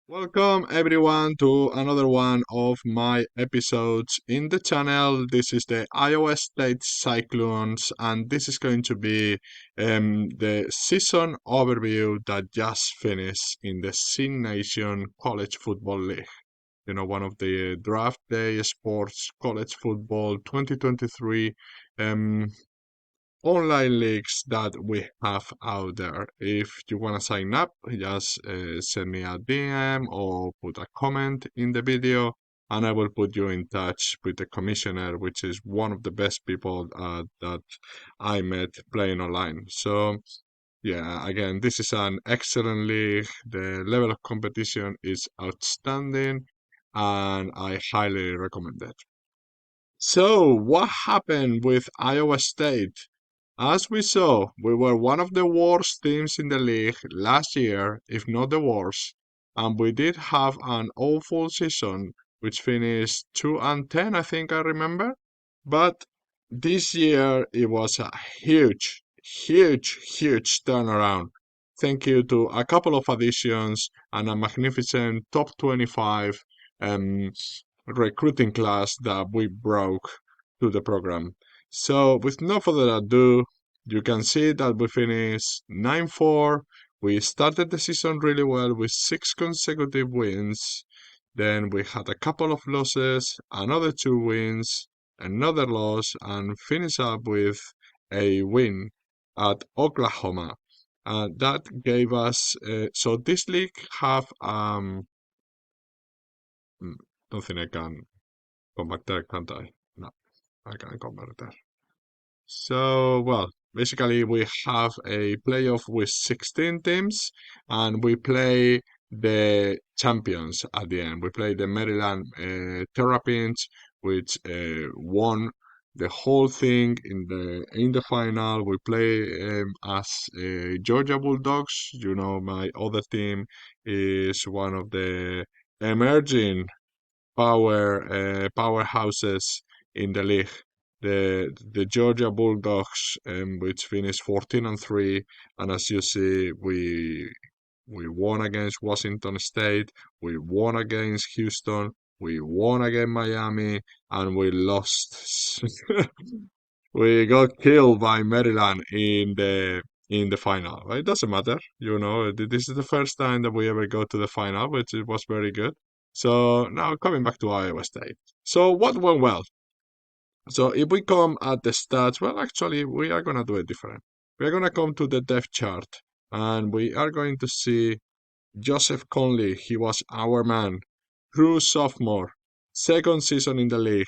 Welcome everyone to another one of my episodes in the channel. This is the Iowa State Cyclones, and this is going to be the season overview that just finished in the Sin Nation College Football League. You know, one of the draft day sports college football 2023 um, online leagues that we have out there. If you want to sign up, just send me a DM or put a comment in the video, and I will put you in touch with the commissioner, which is one of the best people that I met playing online. So, yeah, again, this is an excellent league. The level of competition is outstanding, and I highly recommend it. So, what happened with Iowa State? As we saw, we were one of the worst teams in the league last year, if not the worst, and we did have an awful season, which finished 2-10, I think I remember. But this year it was a huge turnaround. Thank you to a couple of additions and a magnificent top 25 um, recruiting class that we broke to the program. So, with no further ado, you can see that we finished 9-4. We started the season really well with 6 consecutive wins. Then we had a couple of losses, another 2 wins, another loss, and finished up with a win at Oklahoma. That gave us so this league have don't think I can come back there, can't I? No, I can't come back there. So, well, basically we have a playoff with 16 teams and we play the champions at the end. We play the Maryland Terrapins, which won the whole thing in the final. We play as Georgia Bulldogs. You know, my other team is one of the emerging powerhouses in the league. The Georgia Bulldogs, which finished 14-3, and as you see, we won against Washington State, we won against Houston, we won against Miami, and we lost. We got killed by Maryland in the final. It doesn't matter, you know. This is the first time that we ever go to the final, which it was very good. So now coming back to Iowa State. So what went well? So if we come at the stats, well, actually, we are gonna do it different. We are gonna come to the depth chart, and we are going to see Joseph Conley. He was our man, true sophomore, second season in the league,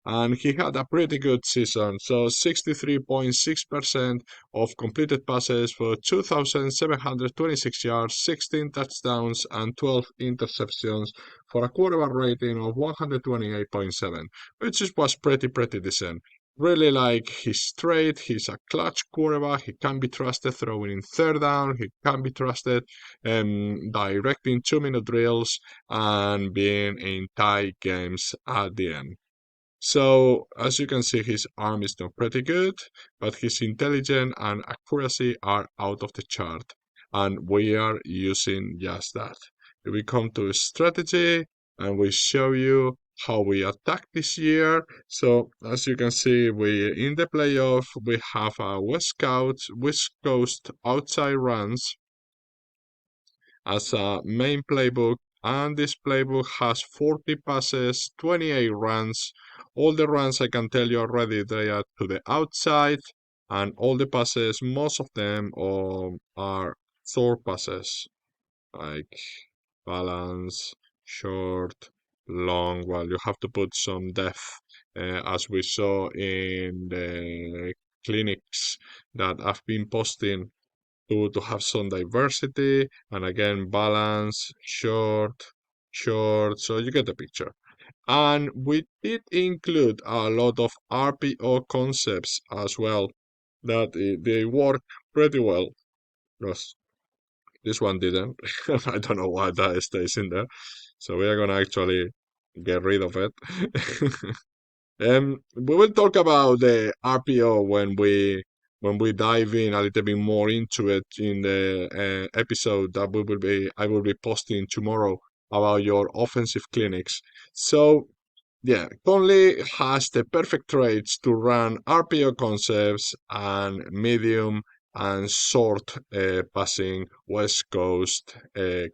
and he had a pretty good season. So 63.6% of completed passes for 2,726 yards, 16 touchdowns, and 12 interceptions for a quarterback rating of 128.7, which was pretty decent. Really like he's straight, he's a clutch quarterback, he can be trusted throwing in third down, he can be trusted directing 2-minute drills and being in tight games at the end. So, as you can see, his arm is not pretty good, but his intelligence and accuracy are out of the chart, and we are using just that. We come to strategy, and we show you how we attack this year. So, as you can see, we in the playoff we have a West Coast outside runs as a main playbook, and this playbook has 40 passes, 28 runs. All the runs I can tell you already, they are to the outside, and all the passes, most of them are short passes, like balance, short, long. Well, you have to put some depth, as we saw in the clinics that I've been posting to have some diversity and again balance short, so you get the picture. And we did include a lot of RPO concepts as well that they work pretty well. Yes, this one didn't. I don't know why that stays in there, so we are gonna actually get rid of it. We will talk about the RPO when we dive in a little bit more into it in the episode that I will be posting tomorrow. about your offensive clinics. So yeah, Conley has the perfect traits to run RPO concepts and medium and short passing West Coast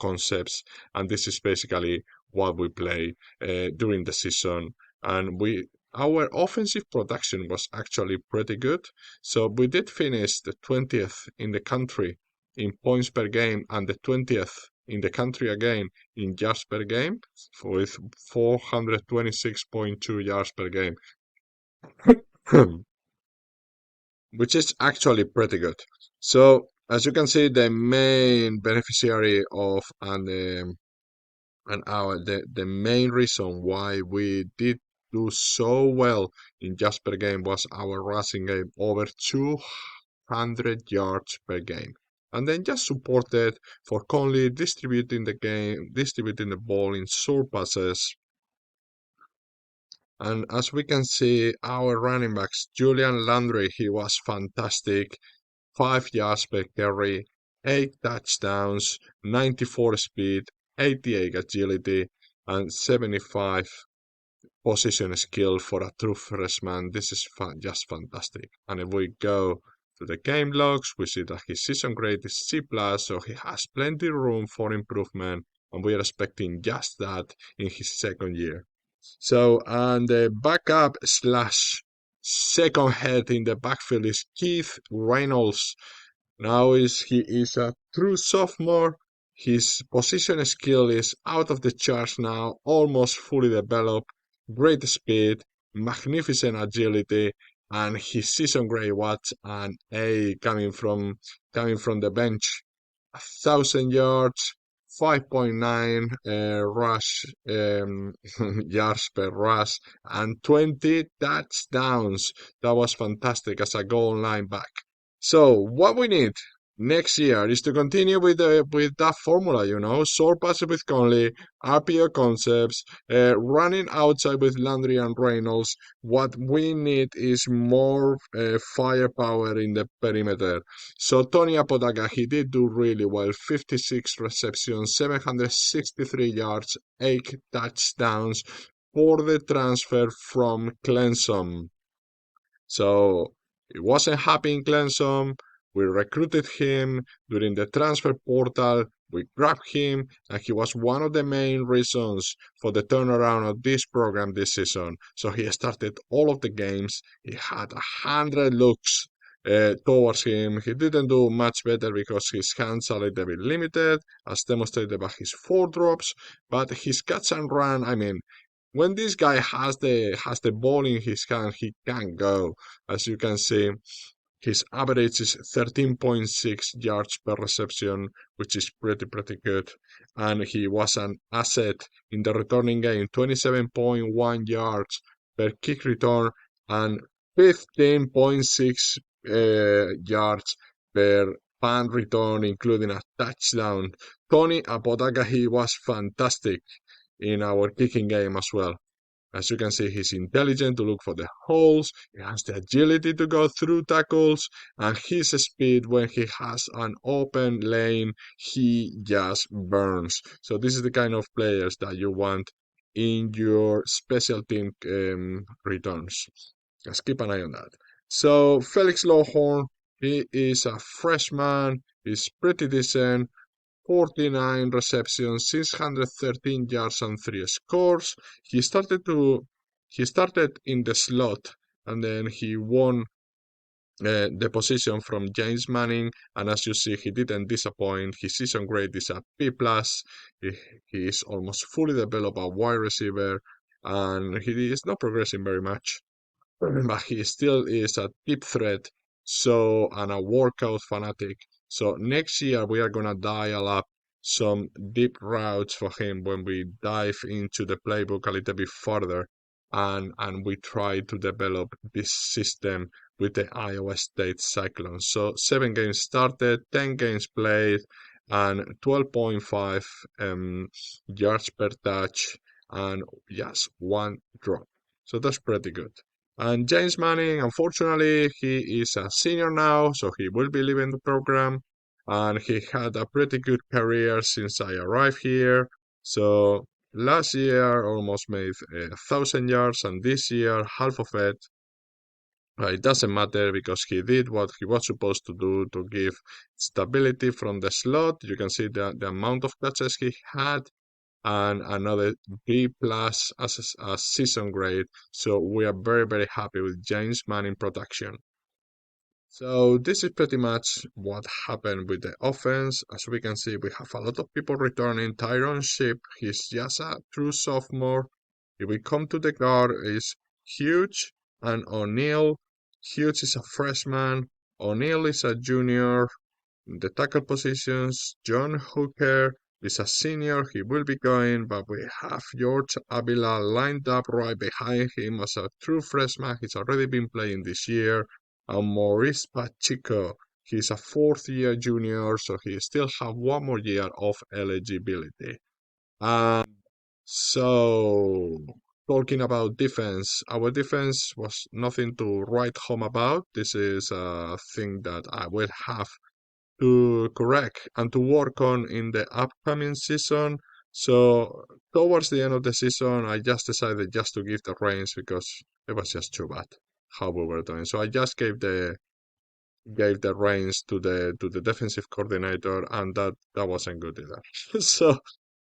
concepts, and this is basically what we play during the season. And our offensive production was actually pretty good, so we did finish the 20th in the country in points per game and the 20th in the country again in yards per game with 426.2 yards per game, which is actually pretty good. So, as you can see, the main beneficiary of and the main reason why we did do so well in yards per game was our rushing game, over 200 yards per game. And then just supported for Conley distributing the ball in short passes. And as we can see, our running backs, Julian Landry, he was fantastic. 5 yards per carry, 8 touchdowns, 94 speed, 88 agility, and 75 position skill for a true freshman. This is just fantastic. And if we go to the game logs, we see that his season grade is C+, so he has plenty room for improvement, and we are expecting just that in his second year. So, and the backup slash second head in the backfield is Keith Reynolds. He is a true sophomore. His position skill is out of the charts now, almost fully developed, great speed, magnificent agility, and his season grade was an A coming from the bench. 1,000 yards, 5.9 rush yards per rush, and 20 touchdowns. That was fantastic as a goal line back. So what we need next year is to continue with that formula, short passes with Conley, RPO concepts, running outside with Landry and Reynolds. What we need is more firepower in the perimeter. So Tony Apodaca, he did do really well. 56 receptions, 763 yards, 8 touchdowns for the transfer from Clemson. So he wasn't happy in Clemson. We recruited him during the transfer portal. We grabbed him, and he was one of the main reasons for the turnaround of this program this season. So he started all of the games. He had 100 looks towards him. He didn't do much better because his hands are a little bit limited, as demonstrated by his 4 drops. But his catch and run, I mean, when this guy has the ball in his hand, he can go. As you can see, his average is 13.6 yards per reception, which is pretty good. And he was an asset in the returning game, 27.1 yards per kick return and 15.6 yards per punt return, including a touchdown. Tony Apodaca, he was fantastic in our kicking game as well. As you can see, he's intelligent to look for the holes, he has the agility to go through tackles, and his speed when he has an open lane, he just burns. So this is the kind of players that you want in your special team returns. Just keep an eye on that. So Felix Lawhorn, he is a freshman, he's pretty decent. 49 receptions, 613 yards and 3 scores. He started in the slot, and then he won the position from James Manning, and as you see, he didn't disappoint. His season grade is a B+. He is almost fully developed a wide receiver, and he is not progressing very much, but he still is a deep threat, and a workout fanatic. So next year we are gonna dial up some deep routes for him when we dive into the playbook a little bit further, and we try to develop this system with the Iowa State Cyclones. So 7 games started, 10 games played, and 12.5 yards per touch, and just 1 drop. So that's pretty good. And James Manning, unfortunately, he is a senior now, so he will be leaving the program. And he had a pretty good career since I arrived here. So last year almost made 1,000 yards, and this year half of it. It doesn't matter because he did what he was supposed to do to give stability from the slot. You can see the amount of catches he had, and another B plus as a season grade. So we are very, very happy with James Manning production. So this is pretty much what happened with the offense. As we can see, we have a lot of people returning. Tyron Ship, he's just a true sophomore. If we come to the guard, is Huge and O'Neal. Huge is a freshman. O'Neal is a junior. The tackle positions, John Hooker is a senior. He will be going, but we have George Avila lined up right behind him as a true freshman. He's already been playing this year. And Maurice Pacheco, he's a fourth-year junior, so he still have one more year of eligibility. So, talking about defense, our defense was nothing to write home about. This is a thing that I will have to correct and to work on in the upcoming season. So towards the end of the season, I just decided just to give the reins because it was just too bad how we were doing. So I just gave the reins to the defensive coordinator, and that wasn't good either. So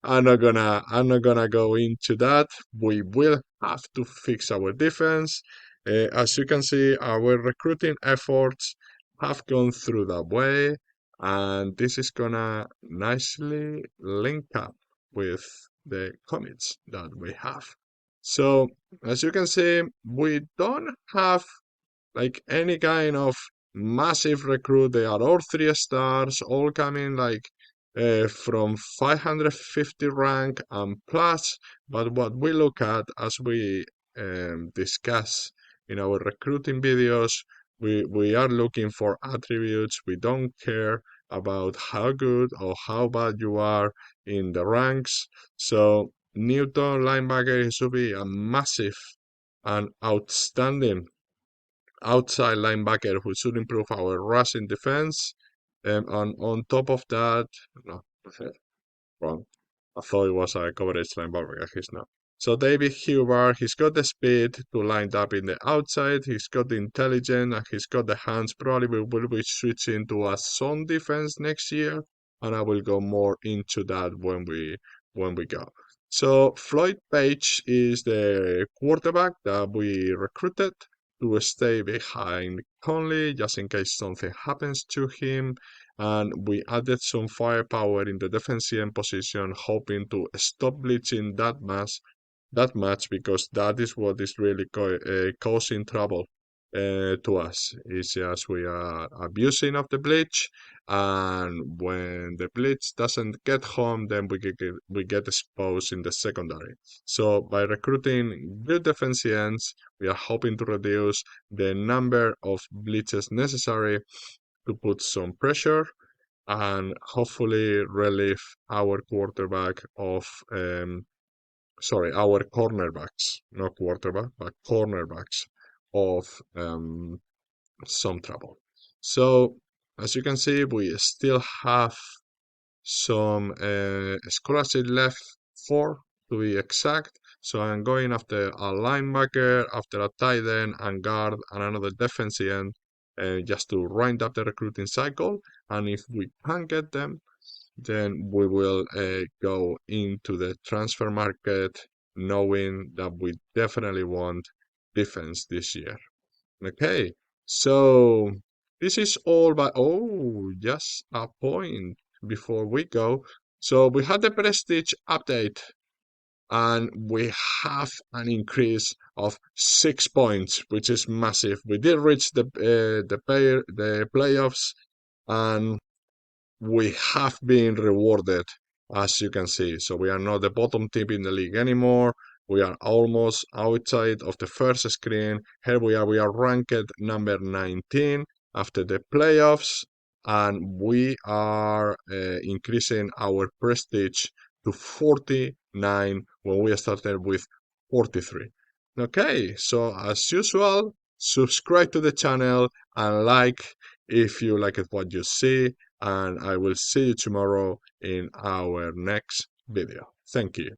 I'm not gonna go into that. We will have to fix our defense. As you can see, our recruiting efforts have gone through that way, and this is gonna nicely link up with the commits that we have. So as you can see, we don't have like any kind of massive recruit. They are all 3 stars, all coming like from 550 rank and plus. But what we look at as we discuss in our recruiting videos, we are looking for attributes. We don't care about how good or how bad you are in the ranks. So Newton linebacker should be a massive and outstanding outside linebacker who should improve our rushing defense. And on top of that, no, wrong. I thought it was a coverage linebacker. He's not. So David Huber, he's got the speed to line up in the outside. He's got the intelligence and he's got the hands. Probably we will be switching to a zone defense next year, and I will go more into that when we go. So Floyd Page is the quarterback that we recruited to stay behind Conley just in case something happens to him, and we added some firepower in the defensive end position, hoping to stop bleaching that much because that is what is really causing trouble to us. It's just we are abusing of the bleach, and when the bleach doesn't get home, then we get exposed in the secondary. So by recruiting good defensive ends, we are hoping to reduce the number of bleaches necessary to put some pressure and hopefully relieve our quarterback of our cornerbacks, not quarterback, but cornerbacks of some trouble. So as you can see, we still have some scholarship left, 4 to be exact. So I'm going after a linebacker, after a tight end and guard and another defensive end, just to wind up the recruiting cycle. And if we can't get them, then we will go into the transfer market knowing that we definitely want defense this year. Okay, so this is all by, just a point before we go. So we had the prestige update and we have an increase of 6 points, which is massive. We did reach the playoffs, and we have been rewarded, as you can see. So we are not the bottom team in the league anymore. We are almost outside of the first screen. Here we are ranked number 19 after the playoffs, and we are increasing our prestige to 49 when we started with 43. Okay, so as usual, subscribe to the channel and like if you like what you see, and I will see you tomorrow in our next video. Thank you.